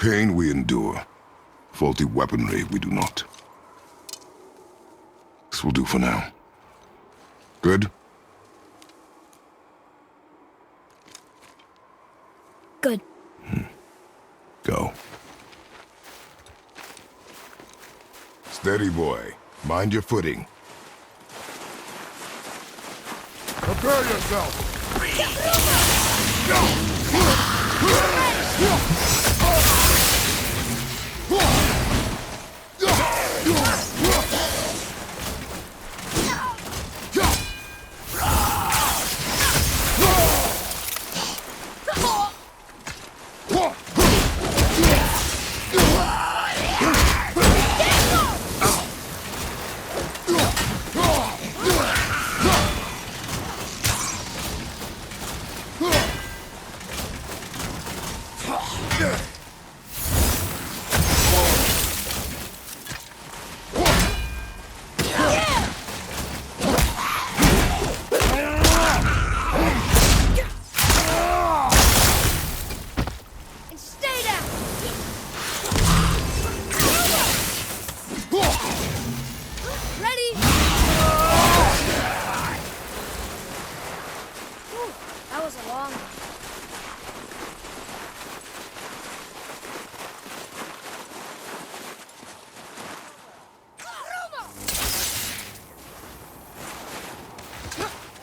Pain we endure. Faulty weaponry we do not. This will do for now. Good? Good. Go. Steady, boy. Mind your footing. Prepare yourself!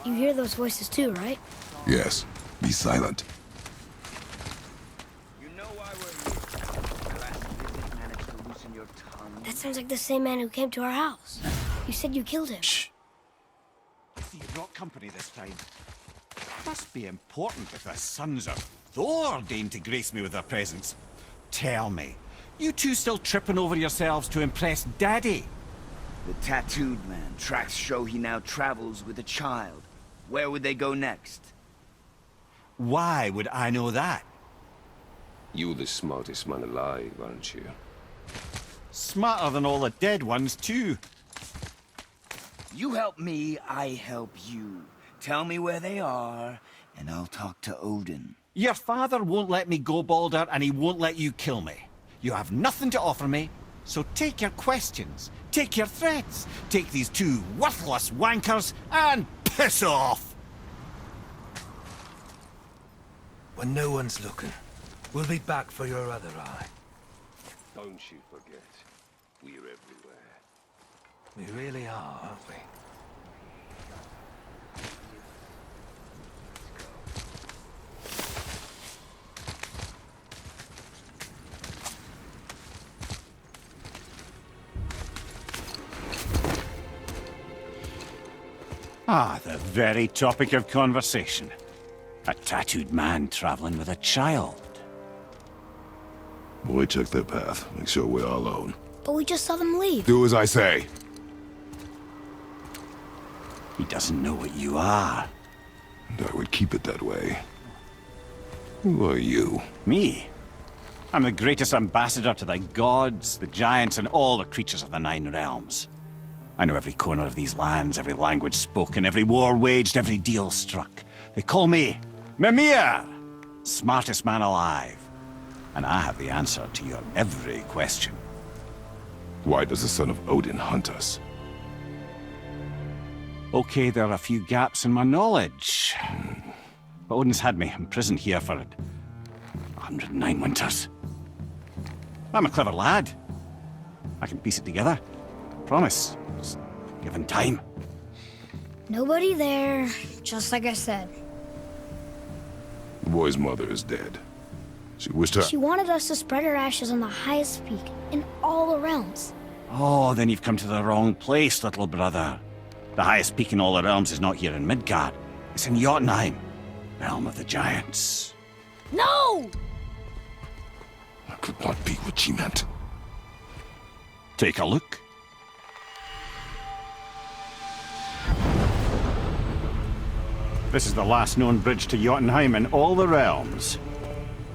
You hear those voices too, right? Yes. Be silent. You know why we're here. Glad you didn't manage to loosen your tongue. That sounds like the same man who came to our house. You said you killed him. Shh. I see you brought company this time. Must be important if the sons of Thor deign to grace me with their presence. Tell me, you two still tripping over yourselves to impress Daddy? The tattooed man. Tracks show he now travels with a child. Where would they go next? Why would I know that? You the smartest man alive, aren't you? Smarter than all the dead ones, too. You help me, I help you. Tell me where they are, and I'll talk to Odin. Your father won't let me go, Baldur, and he won't let you kill me. You have nothing to offer me, so take your questions, take your threats, take these two worthless wankers, and piss off! When no one's looking, we'll be back for your other eye. Don't you forget, we're everywhere. We really are, aren't we? Ah, the very topic of conversation. A tattooed man traveling with a child. Boy, check their path. Make sure we're all alone. But we just saw them leave. Do as I say. He doesn't know what you are. And I would keep it that way. Who are you? Me? I'm the greatest ambassador to the gods, the giants, and all the creatures of the Nine Realms. I know every corner of these lands, every language spoken, every war waged, every deal struck. They call me Mimir, smartest man alive. And I have the answer to your every question. Why does the son of Odin hunt us? Okay, there are a few gaps in my knowledge. But Odin's had me imprisoned here for 109 winters. I'm a clever lad. I can piece it together. Promise. Just given time. Nobody there, just like I said. The boy's mother is dead. She wished her... She wanted us to spread her ashes on the highest peak in all the realms. Oh, then you've come to the wrong place, little brother. The highest peak in all the realms is not here in Midgard. It's in Jotunheim, realm of the giants. No! That could not be what she meant. Take a look. This is the last known bridge to Jotunheim in all the realms.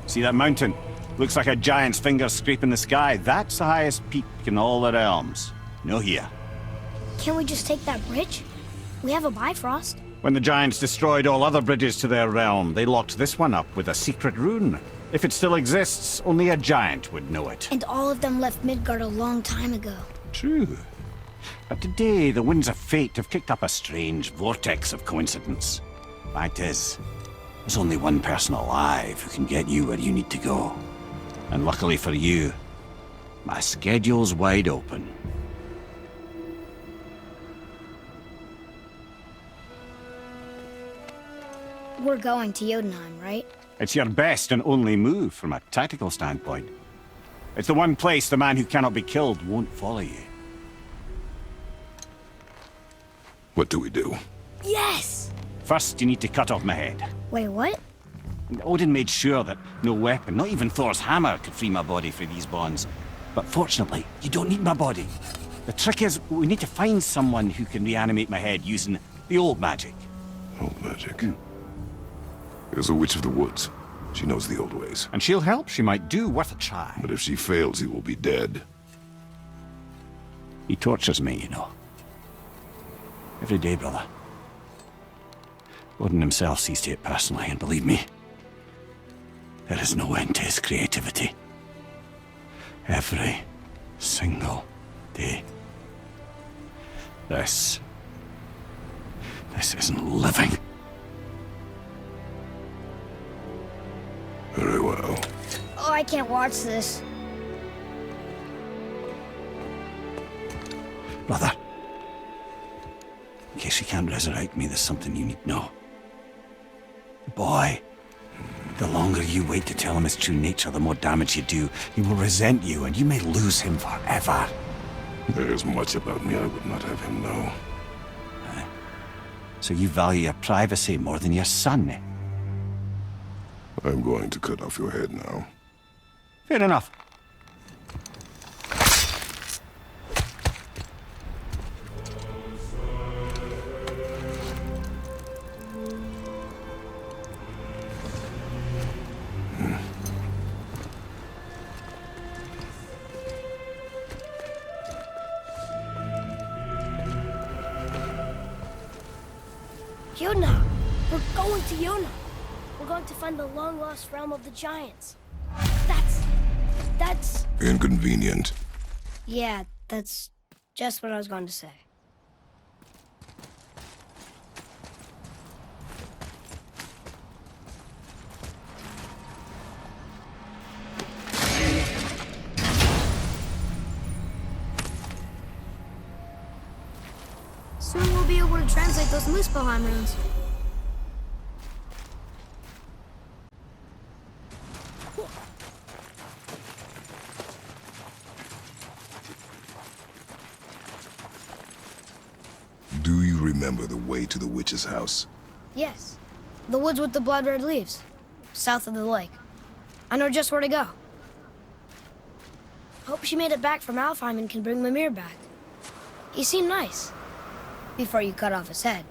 See that mountain? Looks like a giant's finger scraping the sky. That's the highest peak in all the realms. No here. Can't we just take that bridge? We have a Bifrost. When the giants destroyed all other bridges to their realm, they locked this one up with a secret rune. If it still exists, only a giant would know it. And all of them left Midgard a long time ago. True. But today, the winds of fate have kicked up a strange vortex of coincidence. Fact is, there's only one person alive who can get you where you need to go. And luckily for you, my schedule's wide open. We're going to Jotunheim, right? It's your best and only move from a tactical standpoint. It's the one place the man who cannot be killed won't follow you. What do we do? Yes! First, you need to cut off my head. Wait, what? Odin made sure that no weapon, not even Thor's hammer, could free my body from these bonds. But fortunately, you don't need my body. The trick is, we need to find someone who can reanimate my head using the old magic. Old magic. There's a witch of the woods. She knows the old ways. And she'll help, she might do, worth a try. But if she fails, he will be dead. He tortures me, you know. Every day, brother. Odin himself sees to it personally, and believe me, there is no end to his creativity. Every single day. This isn't living. Very well. Oh, I can't watch this. Brother, in case he can't resurrect me, there's something you need to know. The boy, the longer you wait to tell him his true nature, the more damage you do. He will resent you, and you may lose him forever. There is much about me I would not have him know. So you value your privacy more than your son, eh? I'm going to cut off your head now. Fair enough. Jotunheim! We're going to Jotunheim! We're going to find the long-lost realm of the giants. That's... Inconvenient. Yeah, that's just what I was going to say. Soon we'll be able to translate those Muspelheim runes. Do you remember the way to the witch's house? Yes. The woods with the blood-red leaves. South of the lake. I know just where to go. Hope she made it back from Alfheim and can bring Mimir back. He seemed nice. Before you cut off his head.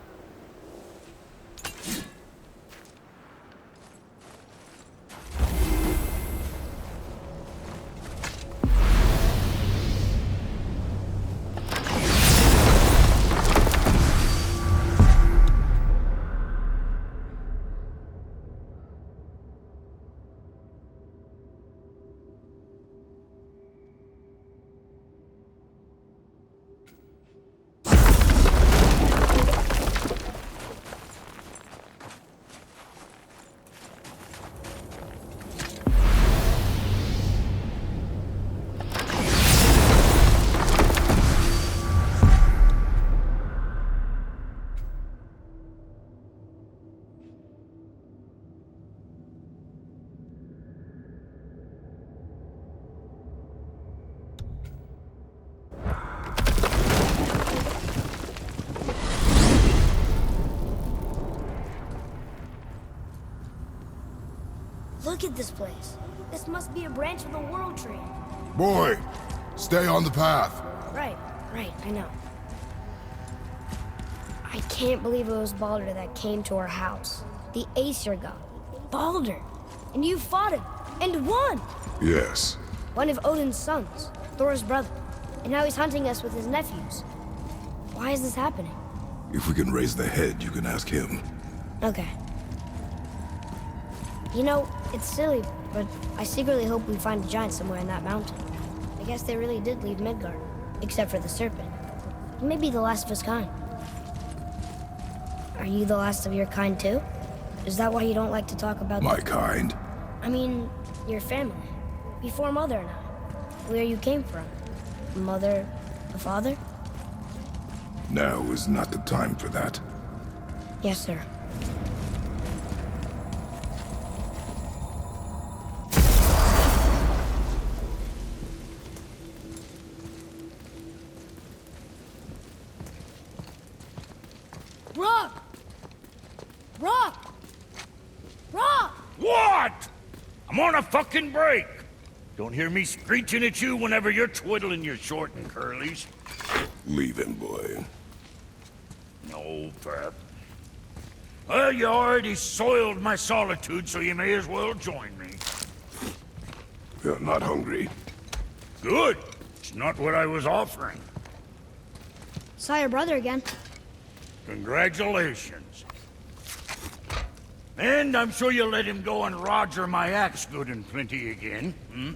Look at this place. This must be a branch of the World Tree. Boy, stay on the path. Right, I know. I can't believe it was Baldur that came to our house. The Aesir god. Baldur! And you fought him, and won! Yes. One of Odin's sons, Thor's brother. And now he's hunting us with his nephews. Why is this happening? If we can raise the head, you can ask him. Okay. You know, it's silly, but I secretly hope we find a giant somewhere in that mountain. I guess they really did leave Midgard, except for the serpent. He may be the last of his kind. Are you the last of your kind too? Is that why you don't like to talk about My kind? I mean, your family. Before Mother and I. Where you came from. Mother, a father? Now is not the time for that. Yes, sir. Rock! Rock! Rock! What? I'm on a fucking break. Don't hear me screeching at you whenever you're twiddling your short and curlies. Leave him, boy. No, Pep. Well, you already soiled my solitude, so you may as well join me. You're not hungry. Good. It's not what I was offering. Saw your brother again. Congratulations. And I'm sure you'll let him go and Roger my axe good and plenty again, hmm?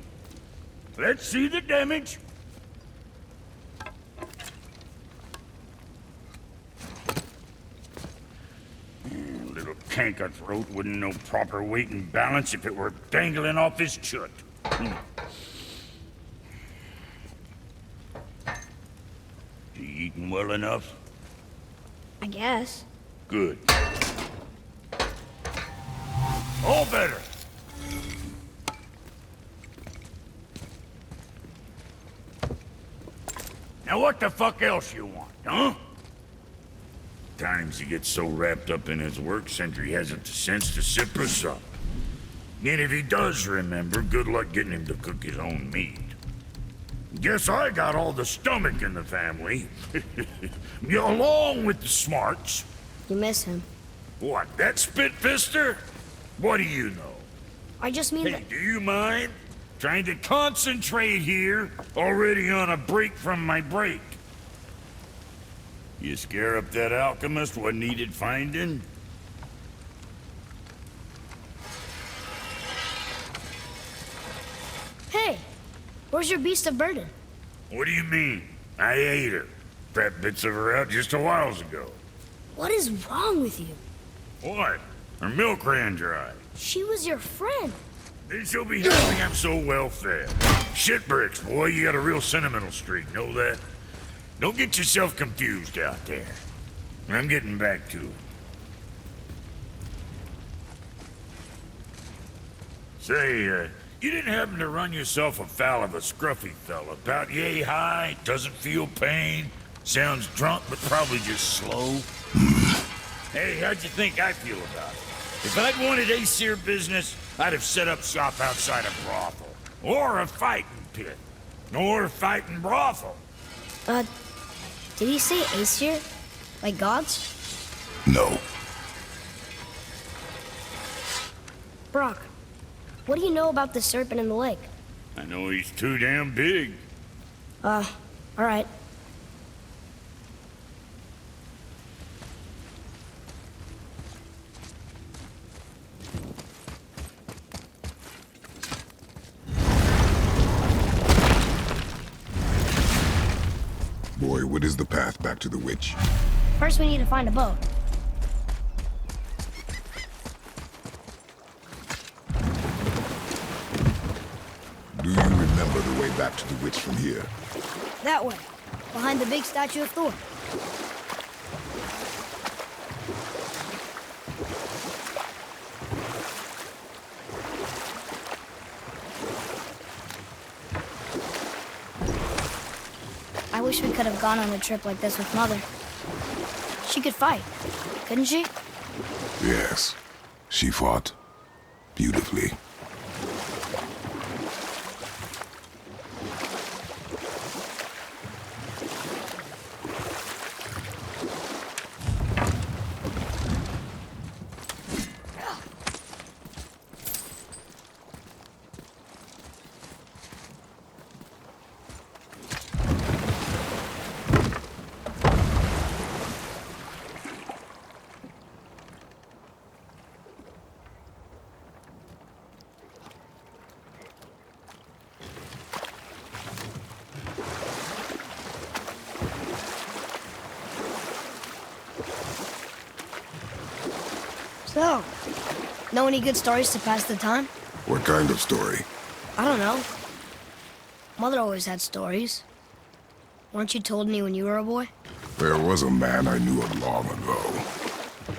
Let's see the damage. Little canker throat wouldn't know proper weight and balance if it were dangling off his chut. You eating well enough? I guess. Good. All better. Now what the fuck else you want, huh? Times he gets so wrapped up in his work, Sentry hasn't the sense to sip or sup. And if he does remember, good luck getting him to cook his own meat. Guess I got all the stomach in the family. Along with the smarts. You miss him. What, that spit-fister? What do you know? I just mean Hey, that... do you mind? Trying to concentrate here, already on a break from my break. You scare up that alchemist what needed finding? Hey! Where's your beast of burden? What do you mean? I ate her. Fat bits of her out just a while ago. What is wrong with you? What? Her milk ran dry. She was your friend. Then she'll be happy I'm so well fed. Shit bricks, boy, you got a real sentimental streak, know that? Don't get yourself confused out there. I'm getting back to it. Say, you didn't happen to run yourself afoul of a scruffy fella, about yay high, doesn't feel pain, sounds drunk but probably just slow? Hey, how'd you think I feel about it? If I'd wanted Aesir business, I'd have set up shop outside a brothel. Or a fighting pit. Or a fighting brothel. Did he say Aesir? Like gods? No. Brock, what do you know about the serpent in the lake? I know he's too damn big. Alright. Boy, what is the path back to the witch? First we need to find a boat. Do you remember the way back to the witch from here? That way. Behind the big statue of Thor. I wish we could have gone on a trip like this with Mother. She could fight, couldn't she? Yes. She fought beautifully. So, know any good stories to pass the time? What kind of story? I don't know. Mother always had stories. Weren't you told any when you were a boy? There was a man I knew of long ago.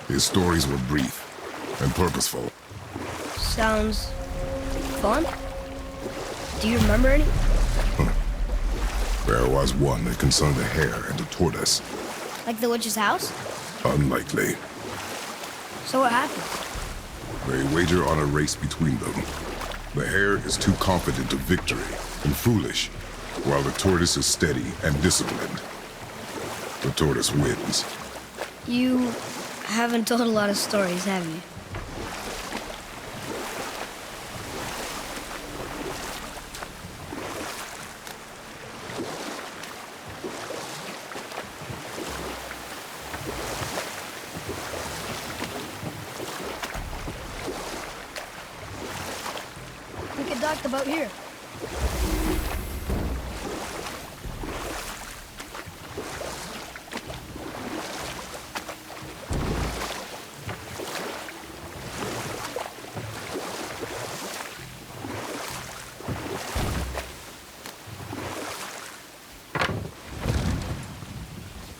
His stories were brief and purposeful. Sounds fun. Do you remember any? There was one that concerned a hare and a tortoise. Like the witch's house? Unlikely. So what happened? They wager on a race between them. The hare is too confident of victory and foolish, while the tortoise is steady and disciplined. The tortoise wins. You haven't told a lot of stories, have you? We could dock the boat here.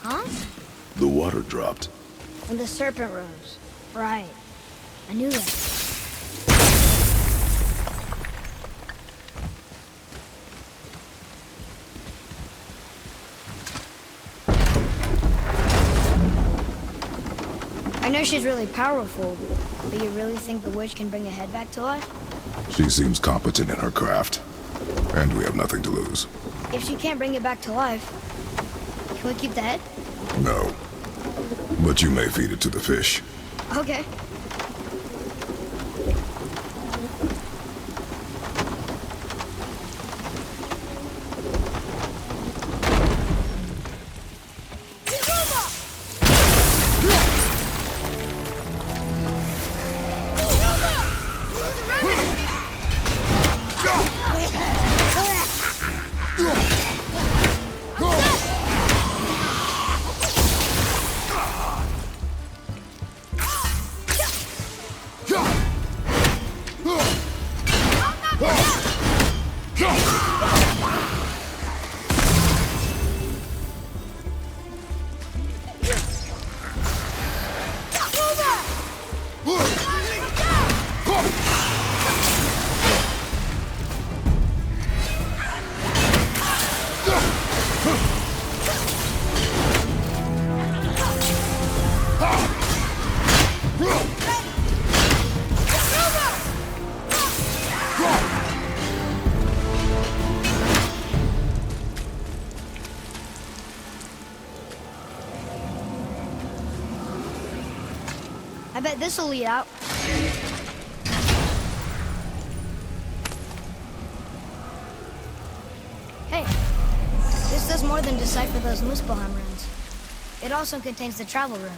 Huh? The water dropped. When the serpent rose. Right. I knew that. I know she's really powerful, but you really think the witch can bring a head back to life? She seems competent in her craft, and we have nothing to lose. If she can't bring it back to life, can we keep the head? No. But you may feed it to the fish. Okay. I bet this'll lead out. Hey, this does more than decipher those Muspelheim runes. It also contains the travel rune.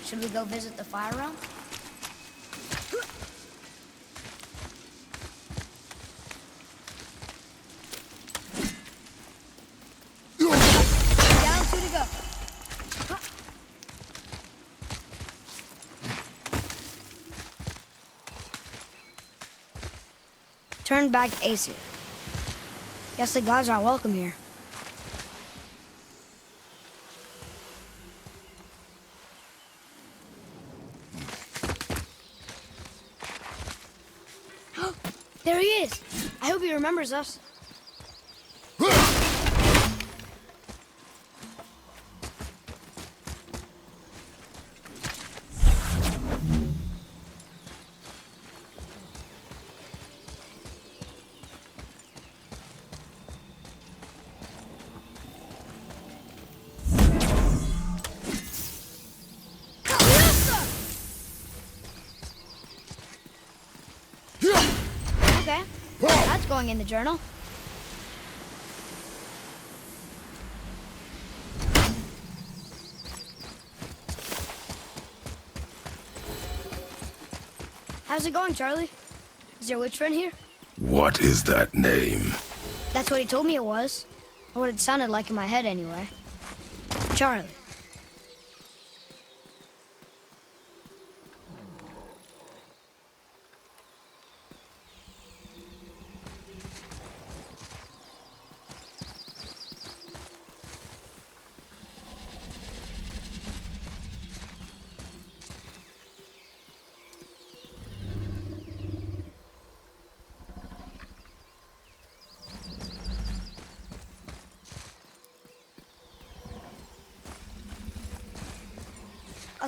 Should we go visit the fire realm? Down, two to go. Turn back to Aesir. Guess the gods aren't welcome here. There he is! I hope he remembers us. Okay, that's going in the journal. How's it going, Charlie? Is your witch friend here? What is that name? That's what he told me it was. Or what it sounded like in my head, anyway. Charlie.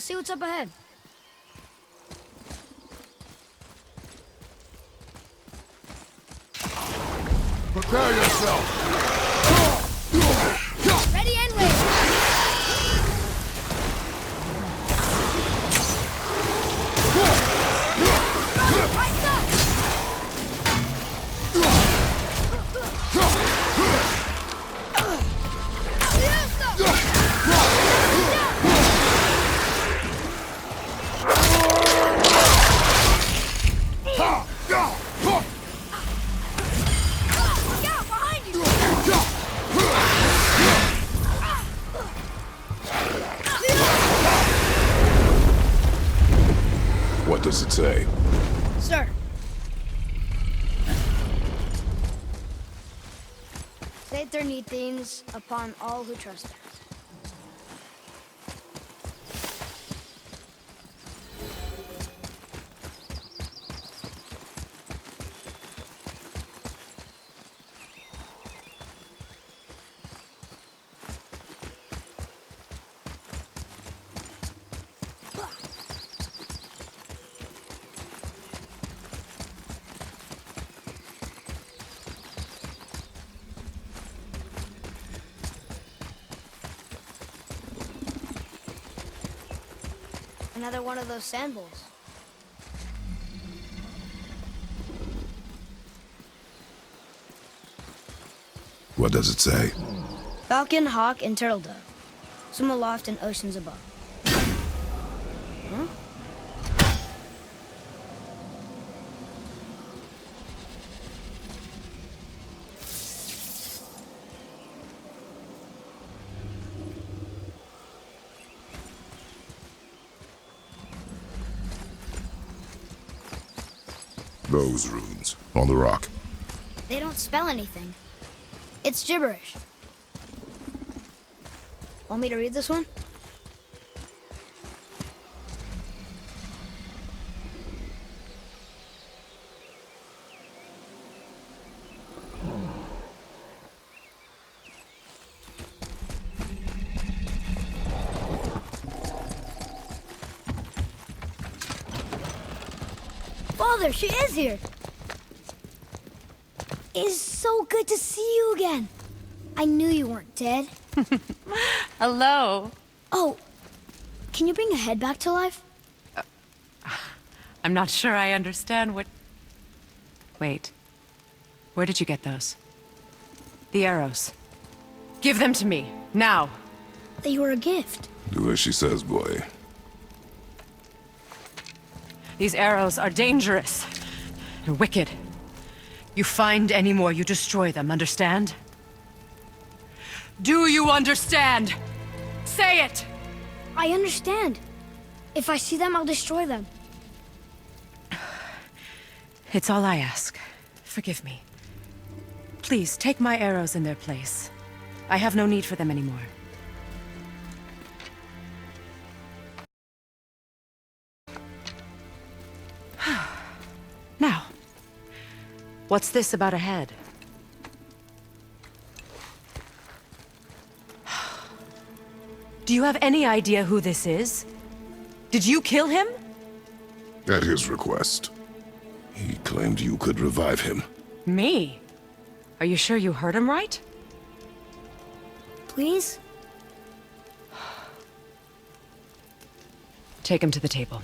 I'll see what's up ahead. Prepare yourself! Ready and wait! Rise up! What does it say? Sir. Save their neat things upon all who trespass. Another one of those sand bowls. What does it say? Falcon, hawk, and turtle dove. Swim aloft in oceans above. Huh? Those runes, on the rock. They don't spell anything. It's gibberish. Want me to read this one? Father, she is here! It is so good to see you again. I knew you weren't dead. Hello. Oh, can you bring a head back to life? I'm not sure I understand what... Wait. Where did you get those? The arrows. Give them to me, now. They were a gift. Do as she says, boy. These arrows are dangerous and wicked. You find any more, you destroy them, understand? Do you understand? Say it! I understand. If I see them, I'll destroy them. It's all I ask. Forgive me. Please, take my arrows in their place. I have no need for them anymore. Now, what's this about a head? Do you have any idea who this is? Did you kill him? At his request. He claimed you could revive him. Me? Are you sure you heard him right? Please? Take him to the table.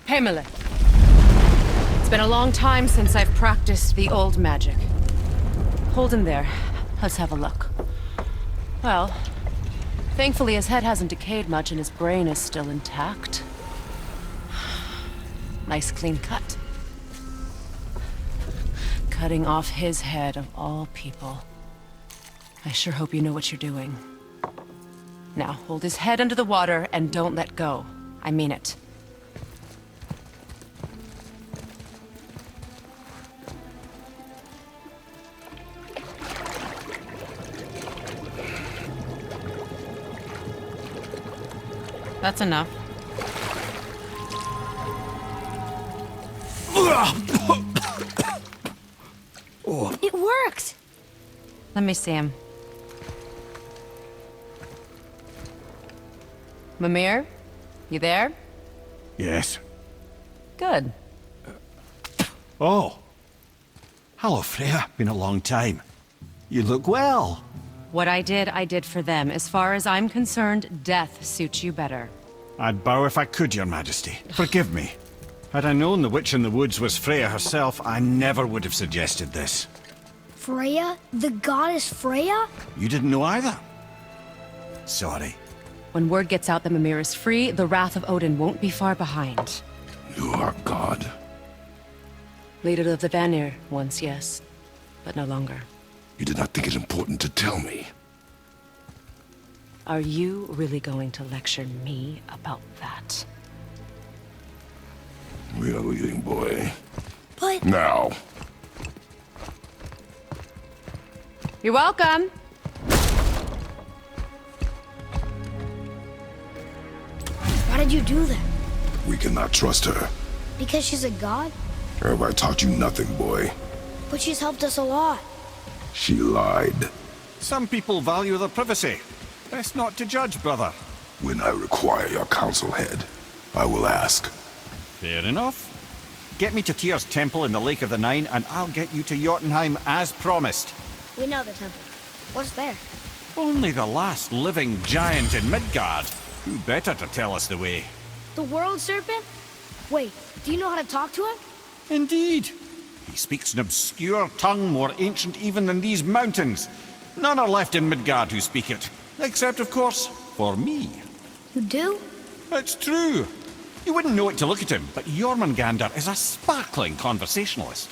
Pamela. It's been a long time since I've practiced the old magic. Hold him there. Let's have a look. Well, thankfully his head hasn't decayed much and his brain is still intact. Nice clean cut. Cutting off his head of all people. I sure hope you know what you're doing. Now, hold his head under the water and don't let go. I mean it. That's enough. It worked! Let me see him. Mimir? You there? Yes. Good. Oh. Hello, Freya. Been a long time. You look well. What I did for them. As far as I'm concerned, death suits you better. I'd bow if I could, Your Majesty. Forgive me. Had I known the witch in the woods was Freya herself, I never would have suggested this. Freya? The goddess Freya? You didn't know either? Sorry. When word gets out that Mimir is free, the wrath of Odin won't be far behind. You are God. Leader of the Vanir, once, yes. But no longer. You did not think it important to tell me. Are you really going to lecture me about that? We are leaving, boy. But... Now. You're welcome! Why did you do that? We cannot trust her. Because she's a god? Have I taught you nothing, boy? But she's helped us a lot. She lied. Some people value their privacy. Best not to judge, brother. When I require your counsel, head, I will ask. Fair enough. Get me to Tyr's temple in the Lake of the Nine, and I'll get you to Jotunheim as promised. We know the temple. What's there? Only the last living giant in Midgard. Who better to tell us the way? The world serpent? Wait, do you know how to talk to him? Indeed. He speaks an obscure tongue more ancient even than these mountains. None are left in Midgard who speak it. Except, of course, for me. You do? It's true. You wouldn't know it to look at him, but Jormungandr is a sparkling conversationalist.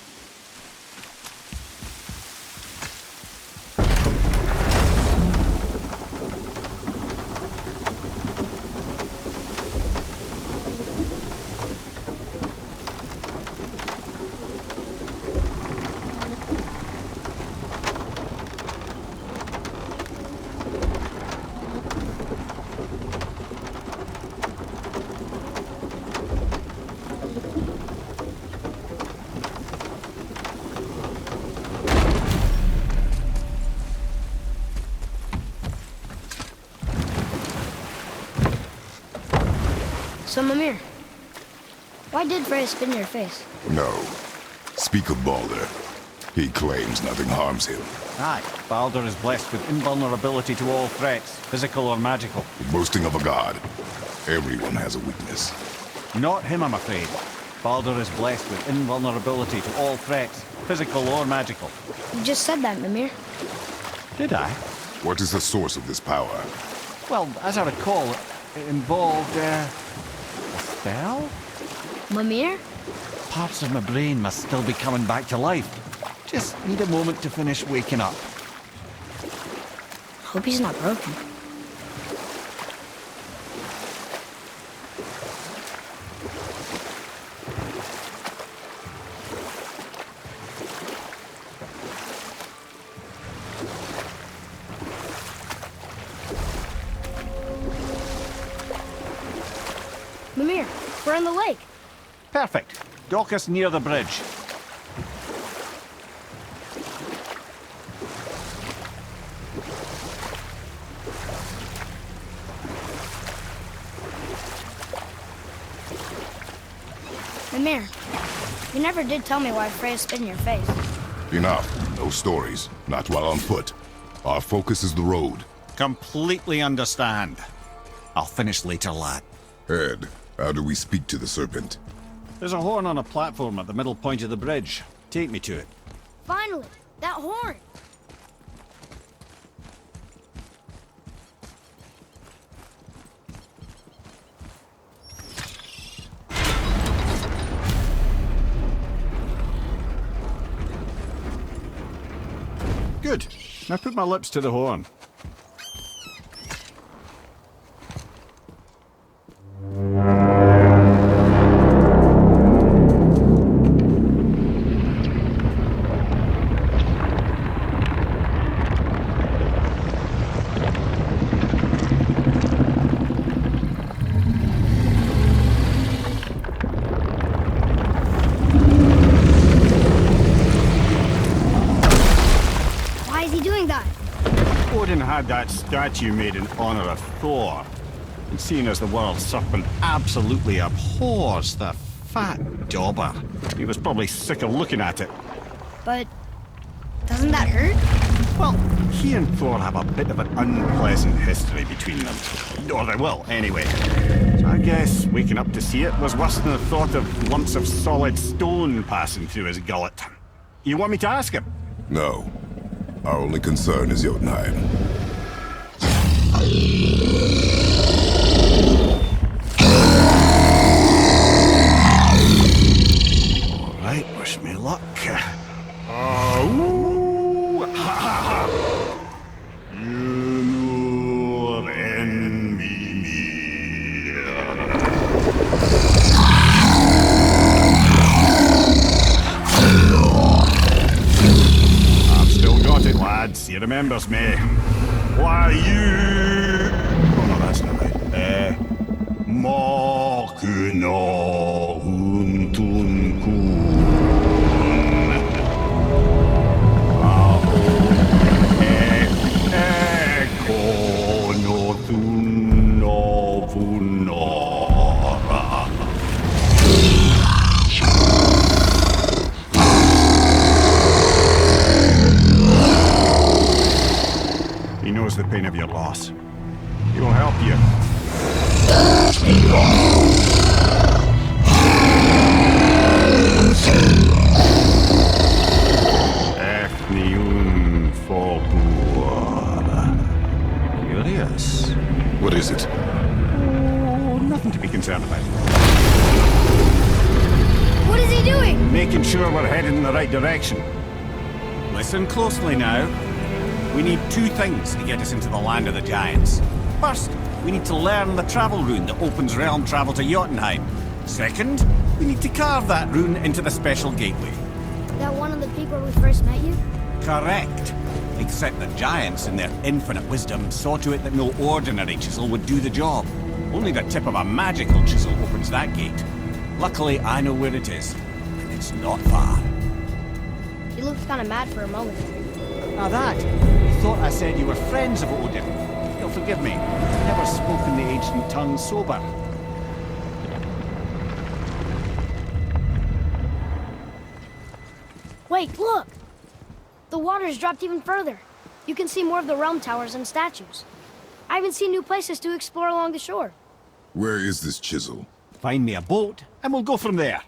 So, Mimir, why did Freya spit in your face? No. Speak of Balder. He claims nothing harms him. Aye, Baldur is blessed with invulnerability to all threats, physical or magical. Boasting of a god. Everyone has a weakness. Not him, I'm afraid. Baldur is blessed with invulnerability to all threats, physical or magical. You just said that, Mimir. Did I? What is the source of this power? Well, as I recall, it involved, a spell? Mimir? Parts of my brain must still be coming back to life. Just need a moment to finish waking up. Hope he's not broken. Mimir, we're in the lake. Perfect. Dock us near the bridge. Mimir, you never did tell me why Freya spit in your face. Enough. No stories. Not while on foot. Our focus is the road. Completely understand. I'll finish later, lad. Head, how do we speak to the serpent? There's a horn on a platform at the middle point of the bridge. Take me to it. Finally, that horn. Good. Now put my lips to the horn. Why is he doing that? Odin had that statue made in honor of Thor. And seeing as the world serpent absolutely abhors the fat dauber, he was probably sick of looking at it. But doesn't that hurt? Well, he and Thor have a bit of an unpleasant history between them. Or they will, anyway. So I guess waking up to see it was worse than the thought of lumps of solid stone passing through his gullet. You want me to ask him? No. Our only concern is Jotunheim. Alright, wish me luck. Oh, ha ha ha. You know enemy me. I've still got it, lads. He remembers me. Why you? Oh no, that's not right. Mokuno untun kun. He knows the pain of your loss. He will help you. Efniun Fogur. Curious. What is it? Oh, nothing to be concerned about. What is he doing? Making sure we're headed in the right direction. Listen closely now. We need two things to get us into the land of the giants. First, we need to learn the travel rune that opens realm travel to Jotunheim. Second, we need to carve that rune into the special gateway. That one on the peak where we first met you? Correct. Except the giants, in their infinite wisdom, saw to it that no ordinary chisel would do the job. Only the tip of a magical chisel opens that gate. Luckily, I know where it is. And it's not far. He looked kind of mad for a moment. Now that, you thought I said you were friends of Odin. You'll forgive me. I've never spoken the ancient tongue sober. Wait, look! The water's dropped even further. You can see more of the realm towers and statues. I even see new places to explore along the shore. Where is this chisel? Find me a boat, and we'll go from there.